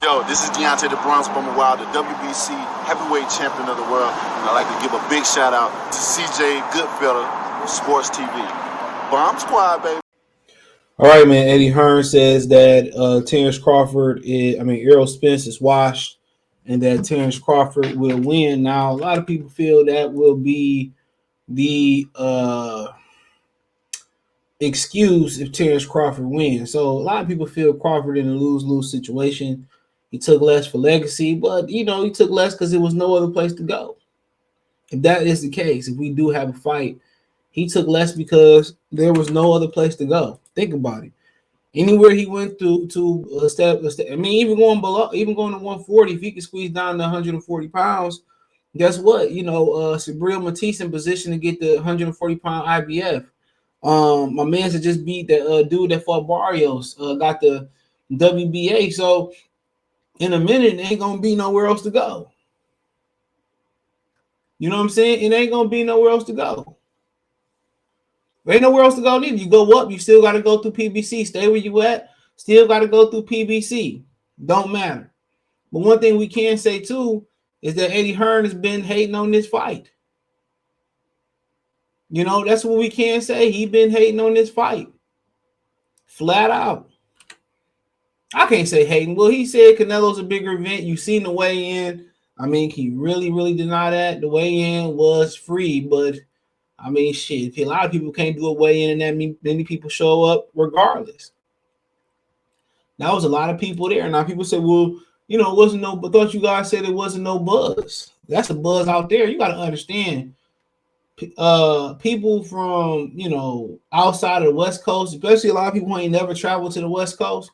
Yo, this is Deontay the Bronx Bummer Wild, the WBC heavyweight champion of the world, and I'd like to give a big shout out to CJ Goodfellow, Sports TV. Bomb Squad, baby. All right, man. Eddie Hearn says that Terence Crawford Errol Spence is washed and that Terence Crawford will win. Now, a lot of people feel that will be the excuse if Terence Crawford wins. So a lot of people feel Crawford in a lose-lose situation. He took less for legacy, but he took less because there was no other place to go. If that is the case, if we do have a fight, he took less because there was no other place to go. Think about it. Anywhere he went to a step, I mean, even going below, even going to 140, if he could squeeze down to 140 pounds, guess what? Sabril Matisse in position to get the 140-pound IBF. My man had just beat the dude that fought Barrios, got the WBA. So in a minute, it ain't gonna be nowhere else to go. You know what I'm saying? It ain't gonna be nowhere else to go. There ain't nowhere else to go neither. You go up, you still got to go through PBC. Stay where you at, still got to go through PBC. Don't matter. But one thing we can say too is that Eddie Hearn has been hating on this fight. That's what we can say. He been hating on this fight. Flat out. I can't say hating. Well, he said Canelo's a bigger event. You seen the weigh-in. I mean, can you really, really deny that? The weigh-in was free, but I mean, shit. A lot of people can't do a weigh-in, and that many people show up regardless. That was a lot of people there. Now people say, well, it wasn't no, but thought you guys said it wasn't no buzz. That's a buzz out there. You got to understand. People from outside of the West Coast, especially a lot of people who ain't never traveled to the West Coast.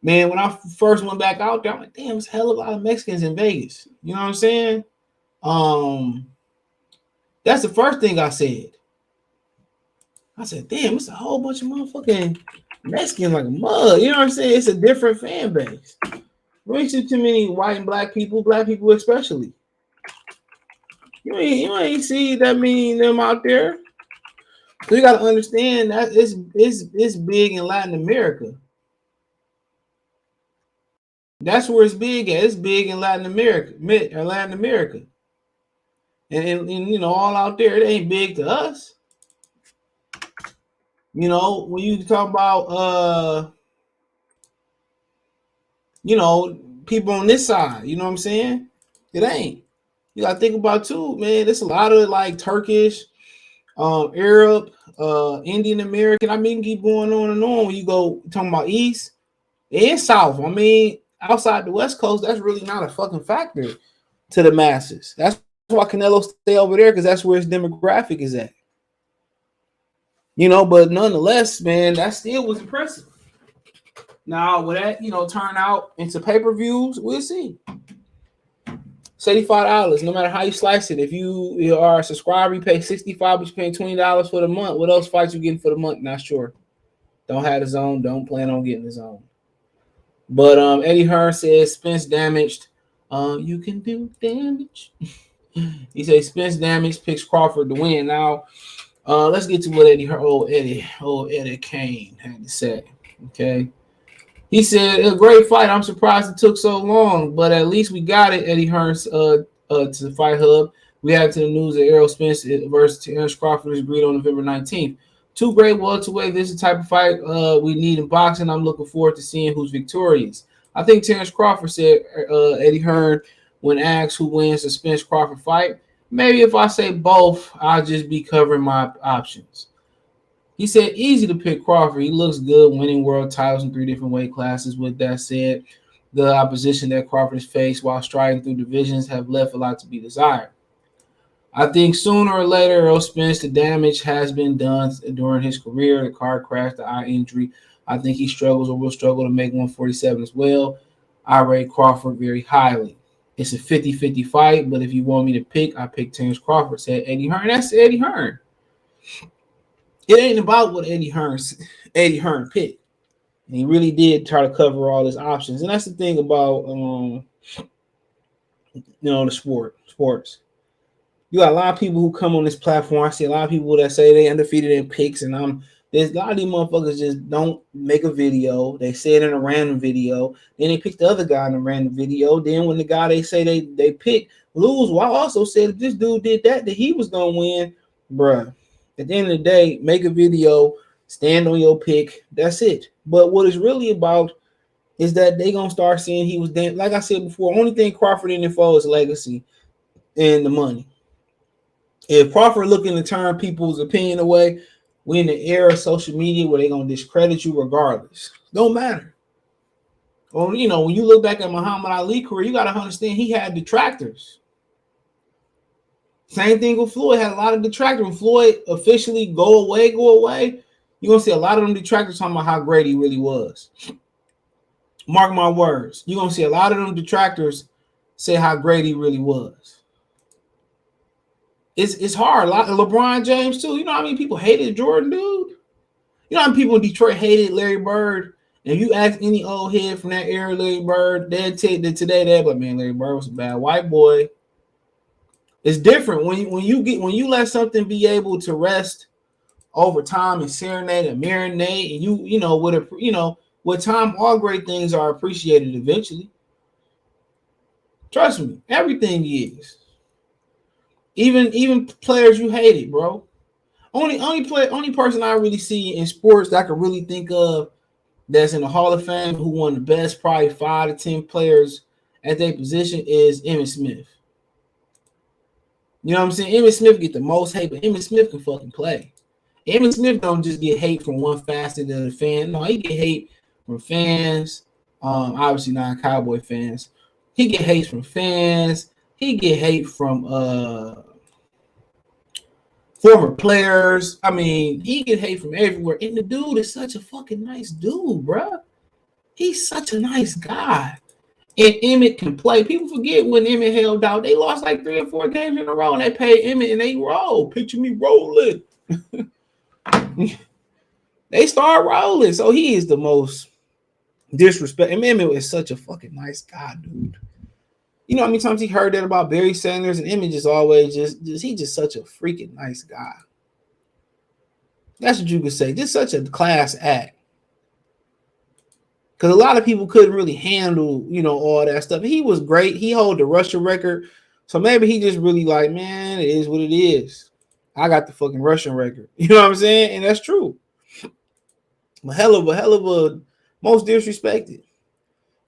Man, when I first went back out there, I'm like, damn, it's a hell of a lot of Mexicans in Vegas. You know what I'm saying? That's the first thing I said. I said, damn, it's a whole bunch of motherfucking Mexicans like a mud. You know what I'm saying? It's a different fan base. We ain't too many white and black people especially. You ain't see that many of them out there. So you got to understand that it's big in Latin America. That's where it's big at. It's big in Latin America. And all out there, it ain't big to us. When you talk about people on this side, you know what I'm saying? It ain't. You gotta think about too, man. There's a lot of like Turkish, Arab, Indian American. I mean, keep going on and on. When you go talking about East and South, I mean, outside the West Coast, that's really not a fucking factor to the masses. That's why Canelo stay over there, because that's where his demographic is at. But nonetheless, man, that still was impressive. Now, will that, turn out into pay-per-views? We'll see. $75, no matter how you slice it. If you are a subscriber, you pay $65, but you're paying $20 for the month. What else fights you getting for the month? Not sure. Don't have the zone. Don't plan on getting the zone. But Eddie Hearn says Spence damaged. You can do damage. He says Spence damaged, picks Crawford to win. Now, let's get to what Eddie Kane had to say. Okay. He said, a great fight. I'm surprised it took so long, but at least we got it, Eddie Hearns, to the Fight Hub. We added to the news that Errol Spence versus Terence Crawford is agreed on November 19th. Two great welterweight. This is the type of fight we need in boxing. I'm looking forward to seeing who's victorious. I think Terence Crawford, said Eddie Hearn, when asked who wins the Spence Crawford fight. Maybe if I say both, I'll just be covering my options. He said, easy to pick Crawford. He looks good, winning world titles in 3 different weight classes. With that said, the opposition that Crawford has faced while striding through divisions have left a lot to be desired. I think sooner or later, Errol Spence, the damage has been done during his career, the car crash, the eye injury. I think he struggles or will struggle to make 147 as well. I rate Crawford very highly. It's a 50-50 fight, but if you want me to pick, I pick Terence Crawford, said Eddie Hearn. That's Eddie Hearn. It ain't about what Eddie Hearn picked. And he really did try to cover all his options. And that's the thing about the sports. You got a lot of people who come on this platform. I see a lot of people that say they undefeated in picks, and I'm There's a lot of these motherfuckers just don't make a video. They say it in a random video. Then they pick the other guy in a random video. Then when the guy they say they pick lose, well, I also said if this dude did that he was gonna win, bruh. At the end of the day, make a video, stand on your pick. That's it. But what it's really about is that they gonna start seeing he was damn. Like I said before, only thing Crawford in it for is legacy and the money. If Crawford looking to turn people's opinion away, we in the era of social media where they're gonna discredit you regardless. Don't matter. Well, you know, when you look back at Muhammad Ali career, you gotta understand he had detractors. Same thing with Floyd, had a lot of detractors. When Floyd officially go away, you're gonna see a lot of them detractors talking about how great he really was. Mark my words, you're gonna see a lot of them detractors say how great he really was. It's hard. A lot of LeBron James too. You know how many people hated Jordan, dude? You know how many people in Detroit hated Larry Bird? And if you ask any old head from that era, Larry Bird, they'd take that today. They're like, man, Larry Bird was a bad white boy. It's different when you let something be able to rest over time and serenade and marinate, and you know with time, all great things are appreciated eventually. Trust me, everything is. Even players you hated, bro. Only person I really see in sports that I could really think of that's in the Hall of Fame who won the best, probably 5 to 10 players at their position is Emmitt Smith. You know what I'm saying? Emmitt Smith get the most hate, but Emmitt Smith can fucking play. Emmitt Smith don't just get hate from one facet of the fan. No, he get hate from fans. Obviously not Cowboy fans. He get hate from fans. He get hate from former players. I mean, he get hate from everywhere. And the dude is such a fucking nice dude, bro. He's such a nice guy. And Emmitt can play. People forget when Emmitt held out. They lost like 3 or 4 games in a row, and they paid Emmitt, and they roll. Picture me rolling. They start rolling. So he is the most disrespect. And Emmitt is such a fucking nice guy, dude. You know how many times he heard that about Barry Sanders, and Emmitt just always he's just such a freaking nice guy. That's what you could say. Just such a class act. Because a lot of people couldn't really handle, you know, all that stuff. He was great. He held the rushing record. So maybe he just really like, man, it is what it is. I got the fucking rushing record. You know what I'm saying? And that's true. But hell of a most disrespected.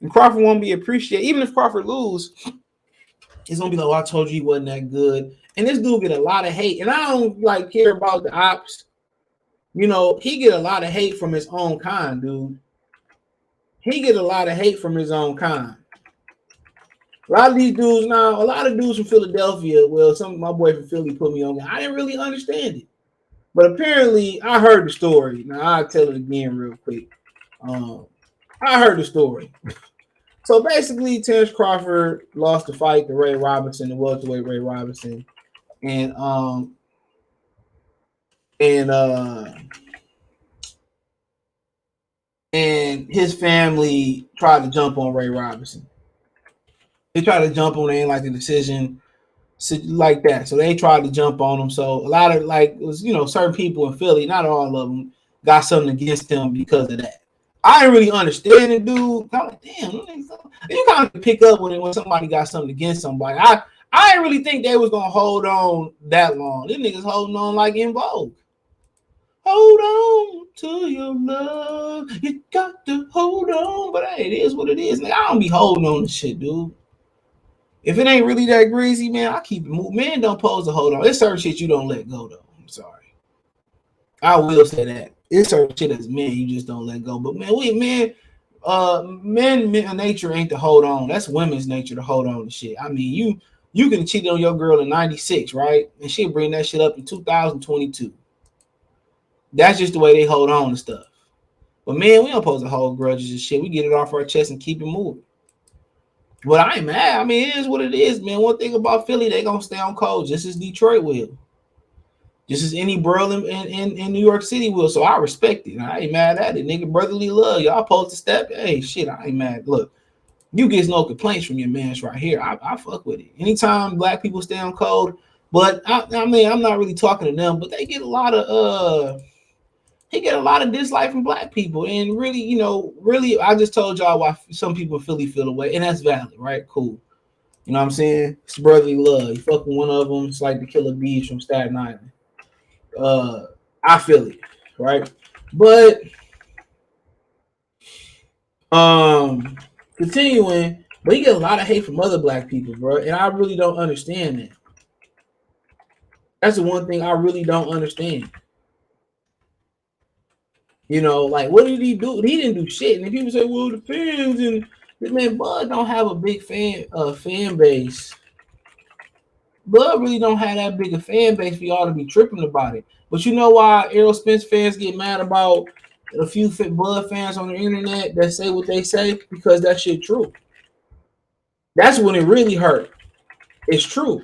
And Crawford won't be appreciated. Even if Crawford lose, it's gonna be like, oh, I told you he wasn't that good. And this dude get a lot of hate. And I don't like care about the ops. You know, he get a lot of hate from his own kind, dude. He get a lot of hate from his own kind. A lot of these dudes now, a lot of dudes from Philadelphia, well, some of my boy from Philly put me on. I didn't really understand it. But apparently, I heard the story. Now, I'll tell it again real quick. I heard the story. So basically, Terence Crawford lost the fight to Ray Robinson, the welterweight Ray Robinson. And his family tried to jump on Ray Robinson. They tried to jump on, they ain't like the decision like that. So they tried to jump on him. So a lot of certain people in Philly, not all of them, got something against him because of that. I didn't really understand it, dude. I'm like, damn, you kind of pick up when somebody got something against somebody. I didn't really think they was gonna hold on that long. These niggas holding on like in Vogue. Hold on to your love. You got to hold on. But hey, it is what it is. Like, I don't be holding on to shit, dude. If it ain't really that greasy, man, I keep it moving. Men don't pose to hold on. There's certain shit you don't let go, though. I'm sorry. I will say that. It's certain shit as men you just don't let go. But man, men nature ain't to hold on. That's women's nature to hold on to shit. I mean, you can cheat on your girl in 96, right? And she'll bring that shit up in 2022. That's just the way they hold on to stuff. But man, we don't supposed to hold grudges and shit. We get it off our chest and keep it moving. But I ain't mad. I mean, it is what it is, man. One thing about Philly, they gonna stay on cold, just as Detroit will. Just as any borough in New York City will. So I respect it. I ain't mad at it. Nigga, brotherly love. Y'all supposed to step. Hey, shit, I ain't mad. Look, you get no complaints from your mans right here. I fuck with it. Anytime black people stay on cold, but I mean, I'm not really talking to them, but they get a lot of he get a lot of dislike from black people. And really, really, I just told y'all why some people in Philly feel away, and that's valid, right? Cool. You know what I'm saying? It's brotherly love. You fucking one of them. It's like the Killer Bees from Staten Island. I feel it, right? But continuing, but you get a lot of hate from other black people, bro, and I really don't understand that. That's the one thing I really don't understand. Like, what did he do? He didn't do shit. And then people say, well, the fans and man, Bud don't have a big fan base. Bud really don't have that big a fan base for y'all to be tripping about it. But you know why Errol Spence fans get mad about a few Bud fans on the internet that say what they say? Because that shit true. That's when it really hurt. It's true.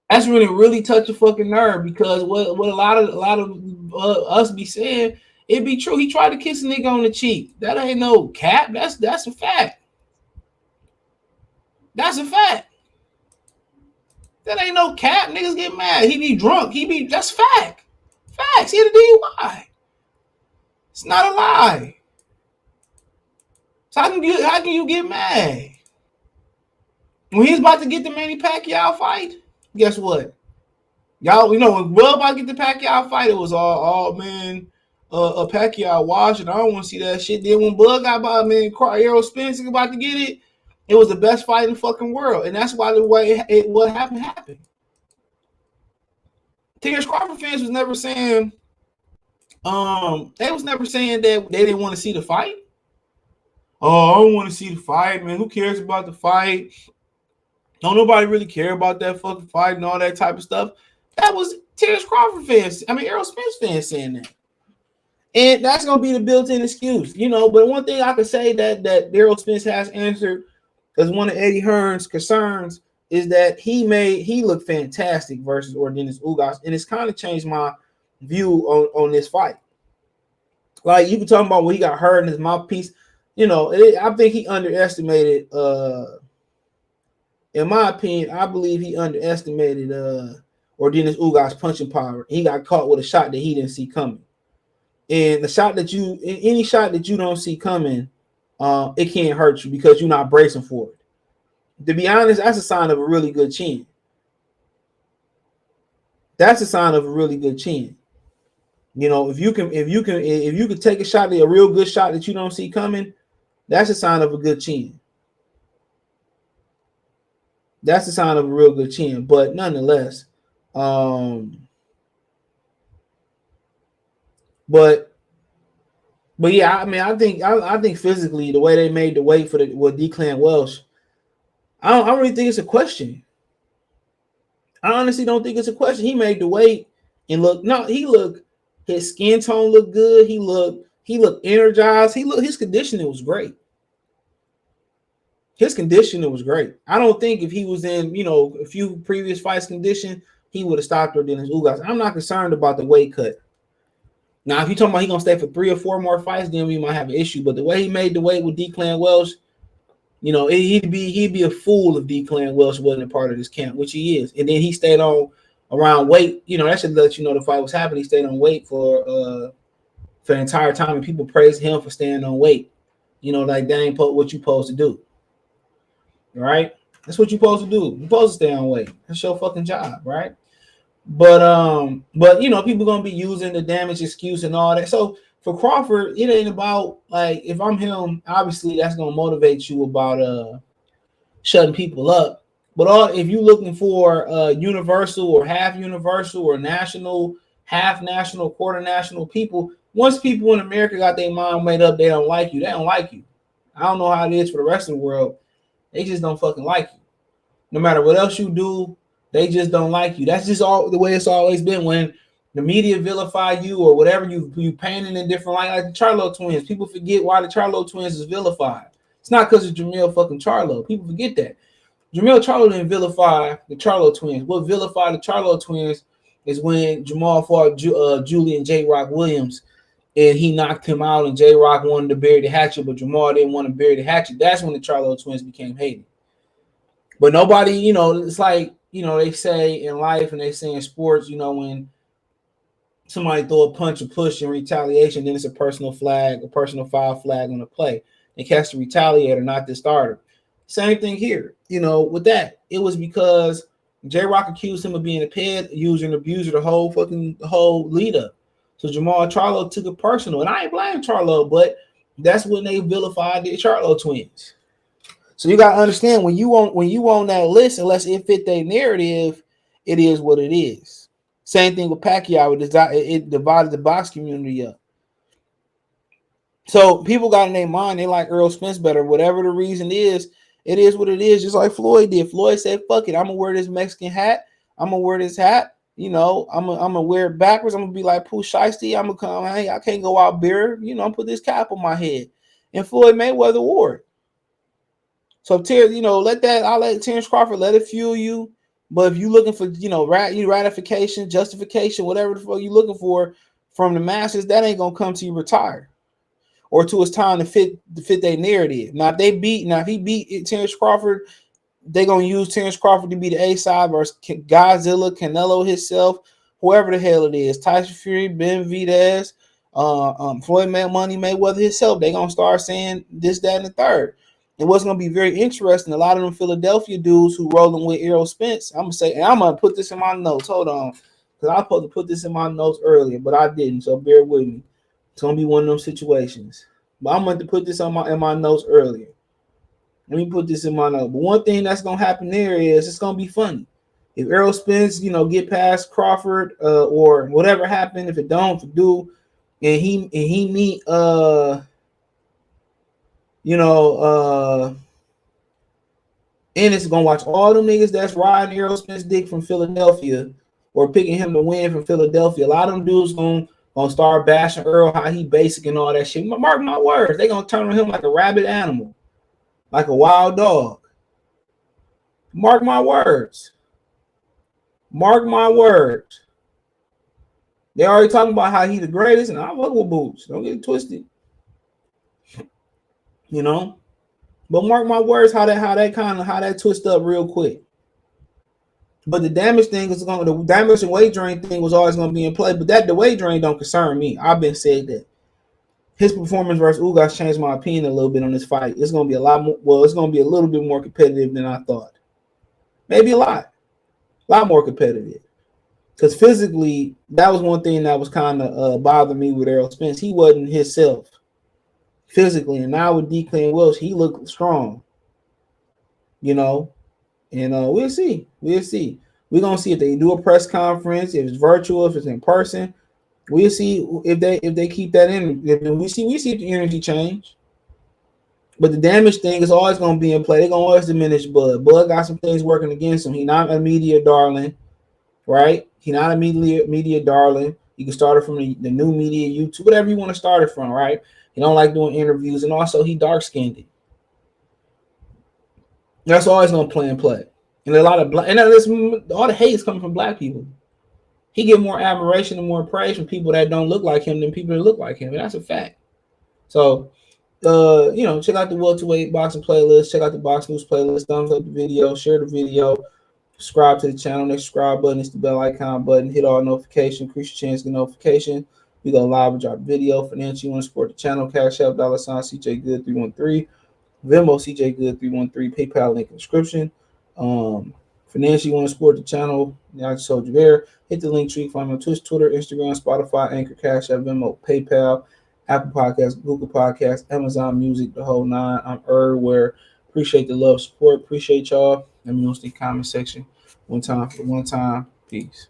That's when it really touch a fucking nerve, because what a lot of us be saying, it be true. He tried to kiss a nigga on the cheek. That ain't no cap. That's a fact. That's a fact. That ain't no cap. Niggas get mad. He be drunk. That's fact. Facts. He had a DUI. It's not a lie. So how can you get mad? When he's about to get the Manny Pacquiao fight, guess what? Y'all, when Will about to get the Pacquiao fight, it was all man, a Pacquiao watch, and I don't want to see that shit. Then when Bud got by, man, Errol Spence about to get it was the best fight in the fucking world, and that's why the way what happened. Terence Crawford fans was never saying, they was never saying that they didn't want to see the fight. Oh, I don't want to see the fight, man. Who cares about the fight? Don't nobody really care about that fucking fight and all that type of stuff. That was Terence Crawford fans. Errol Spence fans saying that. And that's going to be the built-in excuse, But one thing I could say that Errol Spence has answered as one of Eddie Hearn's concerns is that he looked fantastic versus Ordinas Ugas. And it's kind of changed my view on this fight. Like, you can talk about when he got hurt in his mouthpiece. I think he underestimated in my opinion, I believe he underestimated Ordinas Ugas' punching power. He got caught with a shot that he didn't see coming. And any shot that you don't see coming, it can't hurt you because you're not bracing for it. To be honest, that's a sign of a really good chin. That's a sign of a really good chin. If you can take a real good shot that you don't see coming, that's a sign of a good chin. That's a sign of a real good chin. But nonetheless, but yeah, I think physically the way they made the weight with Declan Welsh, I don't really think it's a question. I honestly don't think it's a question. He made the weight and his skin tone looked good. He looked energized. His conditioning was great. His conditioning was great. I don't think if he was in, a few previous fights condition, he would have stopped Ordinas Ugas. I'm not concerned about the weight cut. Now, if you're talking about he's going to stay for 3 or 4 more fights, then we might have an issue. But the way he made the weight with Declan Welsh, he'd be a fool if Declan Welsh wasn't a part of this camp, which he is. And then he stayed on around weight. That should let you know the fight was happening. He stayed on weight for the entire time, and people praised him for staying on weight. Like that ain't what you supposed to do. Right? That's what you're supposed to do. You're supposed to stay on weight. That's your fucking job, right? But people gonna be using the damage excuse and all that. So for Crawford, it ain't about, like, if I'm him, obviously that's gonna motivate you about shutting people up. But if you're looking for universal or half universal or national, half national, quarter national people, once people in America got their mind made up, they don't like you. They don't like you. I don't know how it is for the rest of the world. They just don't fucking like you. No matter what else you do, they just don't like you. That's just all the way it's always been. When the media vilify you or whatever, you painting in different light, like the Charlo twins. People forget why the Charlo twins is vilified. It's not because of Jamil fucking Charlo. People forget that. Jamil Charlo didn't vilify the Charlo twins. What vilified the Charlo twins is when Jamal fought Julian J. Rock Williams, and he knocked him out, and J. Rock wanted to bury the hatchet, but Jamal didn't want to bury the hatchet. That's when the Charlo twins became hated. But nobody, it's like, they say in life and they say in sports, when somebody throw a punch or push in retaliation, then it's a personal flag, a personal foul flag on the play. They catch the retaliator, not the starter. Same thing here. With that, it was because J-Rock accused him of being a ped user and abuser the whole lead up. So Jamal Charlo took it personal, and I ain't blaming Charlo, but that's when they vilified the Charlo twins. So you gotta understand when you on that list, unless it fit their narrative, it is what it is. Same thing with Pacquiao. It divided the box community up. So people got in their mind, they like Errol Spence better. Whatever the reason is, it is what it is. Just like Floyd did. Floyd said, "Fuck it, I'm gonna wear this Mexican hat. I'm gonna wear this hat. I'm gonna wear it backwards. I'm gonna be like Pooh Shiesty. I'm gonna come. Hey, I can't go out bare. Put this cap on my head." And Floyd Mayweather wore it. So let Terence Crawford let it fuel you. But if you're looking for ratification, justification, whatever the fuck you're looking for from the masses, that ain't gonna come till you retire or till it's time to fit their narrative. Now if he beat Terence Crawford, they're gonna use Terence Crawford to be the A side versus Godzilla, Canelo himself, whoever the hell it is, Tyson Fury, Ben Videz, Floyd Money Mayweather himself. They're gonna start saying this, that, and the third. And what's going to be very interesting, a lot of them Philadelphia dudes who rolling with Errol Spence, I'm going to say, and I'm going to put this in my notes. Hold on. Because I was supposed to put this in my notes earlier, but I didn't. So bear with me. It's going to be one of those situations. But I'm going to put this in my notes earlier. Let me put this in my notes. But one thing that's going to happen there is it's going to be funny. If Errol Spence, get past Crawford or whatever happened, if it don't, if it do, and he meet Ennis gonna watch all them niggas that's riding Errol Spence dick from Philadelphia or picking him to win from Philadelphia. A lot of them dudes gonna start bashing Earl, how he basic and all that shit. Mark my words, they gonna turn on him like a rabid animal, like a wild dog. Mark my words. Mark my words. They already talking about how he the greatest, and I fuck with Boots. Don't get it twisted. But mark my words, how that twist up real quick. But the damage thing the damage and weight drain thing was always gonna be in play. But the weight drain don't concern me. I've been said that his performance versus Ugas changed my opinion a little bit on this fight. It's gonna be a lot more. Well, it's gonna be a little bit more competitive than I thought. Maybe a lot more competitive. Because physically, that was one thing that was kind of bothering me with Errol Spence. He wasn't himself physically, and now with Declan Welch, he looked strong. And we'll see. We're gonna see if they do a press conference, if it's virtual, if it's in person. We'll see if they keep that in. We see if the energy change. But the damage thing is always gonna be in play. They're gonna always diminish Bud. Bud got some things working against him. He's not a media darling, right? He's not a media darling. You can start it from the new media, YouTube, whatever you want to start it from, right? He don't like doing interviews, and also he dark-skinned. That's always gonna play. And a lot of all the hate is coming from black people. He get more admiration and more praise from people that don't look like him than people that look like him, and that's a fact. So, check out the welterweight boxing playlist. Check out the Box News playlist. Thumbs up the video. Share the video. Subscribe to the channel. Next subscribe button is the bell icon button. Hit all notifications. Increase your chance to get notification. We go live and drop video. Financially, you want to support the channel. Cash App, $sign CJ Good 313. Venmo CJ Good 313. PayPal link in the description. Financially, you want to support the channel. I just told you there. Hit the link tree. Find me on Twitch, Twitter, Instagram, Spotify, Anchor, Cash App, Venmo, PayPal, Apple Podcasts, Google Podcasts, Amazon Music, the whole nine. I'm everywhere. Appreciate the love, support. Appreciate y'all. Let me know in the comment section. One time. Peace.